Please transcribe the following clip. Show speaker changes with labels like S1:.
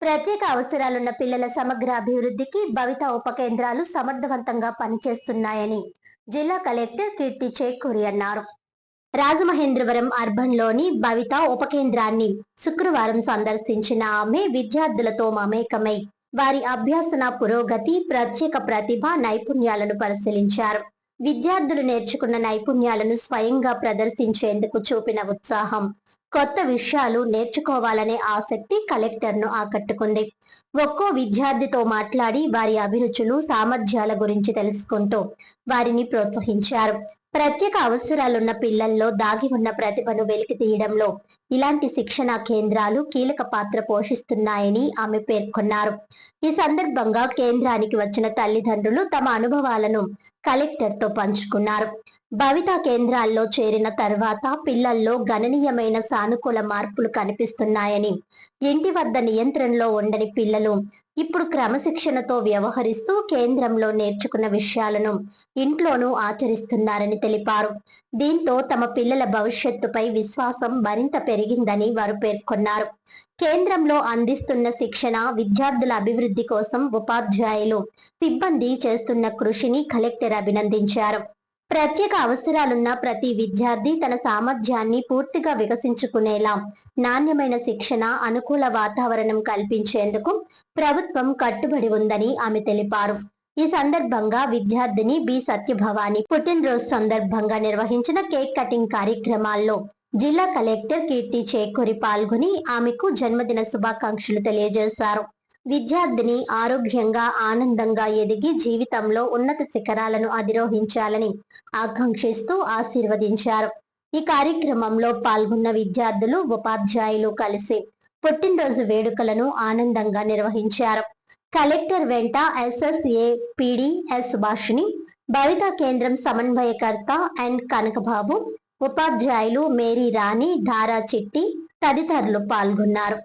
S1: ప్రత్యేక అవసరాలున్న పిల్లల సమగ్ర అభివృద్ధికి భవిత ఉప కేంద్రాలు సమర్థవంతంగా పనిచేస్తున్నాయని జిల్లా కలెక్టర్ కీర్తి చేకూరి అన్నారు. రాజమహేంద్రవరం అర్బన్లోని భవిత ఉప కేంద్రాన్ని శుక్రవారం సందర్శించిన ఆమె విద్యార్థులతో మమేకమై వారి అభ్యాసన పురోగతి, ప్రత్యేక ప్రతిభ, నైపుణ్యాలను పరిశీలించారు. విద్యార్థులు నేర్చుకున్న నైపుణ్యాలను స్వయంగా ప్రదర్శించేందుకు చూపిన ఉత్సాహం, కొత్త విషయాలు నేర్చుకోవాలనే ఆసక్తి కలెక్టర్ను ఆకట్టుకుంది. ఒక్కో విద్యార్థితో మాట్లాడి వారి అభిరుచులు, సామర్థ్యాల గురించి తెలుసుకుంటూ వారిని ప్రోత్సహించారు. ప్రత్యేక అవసరాలున్న పిల్లల్లో దాగి ఉన్న ప్రతిభను వెలికి తీయడంలో ఇలాంటి శిక్షణా కేంద్రాలు కీలక పాత్ర పోషిస్తున్నాయని ఆమె పేర్కొన్నారు. ఈ సందర్భంగా కేంద్రానికి వచ్చిన తల్లిదండ్రులు తమ అనుభవాలను కలెక్టర్తో పంచుకున్నారు. భవిత కేంద్రాల్లో చేరిన తర్వాత పిల్లల్లో గణనీయమైన సానుకూల మార్పులు కనిపిస్తున్నాయని, ఇంటి వద్ద నియంత్రణలో ఉండని పిల్లలు ఇప్పుడు క్రమశిక్షణతో వ్యవహరిస్తూ కేంద్రంలో నేర్చుకున్న విషయాలను ఇంట్లోనూ ఆచరిస్తున్నారని తెలిపారు. దీంతో తమ పిల్లల భవిష్యత్తుపై విశ్వాసం మరింత పెరిగిందని వారు పేర్కొన్నారు. కేంద్రంలో అందిస్తున్న శిక్షణ, విద్యార్థుల అభివృద్ధి కోసం ఉపాధ్యాయులు, సిబ్బంది చేస్తున్న కృషిని కలెక్టర్ అభినందించారు. ప్రత్యేక అవసరాలున్న ప్రతి విద్యార్థి తన సామర్థ్యాన్ని పూర్తిగా వికసించుకునేలా నాణ్యమైన శిక్షణ, అనుకూల వాతావరణం కల్పించేందుకు ప్రభుత్వం కట్టుబడి ఉందని ఆమె తెలిపారు. ఈ సందర్భంగా విద్యార్థిని బి సత్యభవాని పుట్టినరోజు సందర్భంగా నిర్వహించిన కేక్ కటింగ్ కార్యక్రమాల్లో జిల్లా కలెక్టర్ కీర్తి చేకూరి పాల్గొని ఆమెకు జన్మదిన శుభాకాంక్షలు తెలియజేశారు. విద్యార్థిని ఆరోగ్యంగా, ఆనందంగా ఎదిగి జీవితంలో ఉన్నత శిఖరాలను అధిరోహించాలని ఆకాంక్షిస్తూ ఆశీర్వదించారు. ఈ కార్యక్రమంలో పాల్గొన్న విద్యార్థులు, ఉపాధ్యాయులు కలిసి పుట్టినరోజు వేడుకలను ఆనందంగా నిర్వహించారు. కలెక్టర్ వెంట ఎస్ఎస్ఏ పీడీ ఎస్ సుభాషిణి, భవిత కేంద్రం సమన్వయకర్త ఎన్ కనకబాబు, ఉపాధ్యాయులు మేరీ రాణి, ధారా చిట్టి తదితరులు పాల్గొన్నారు.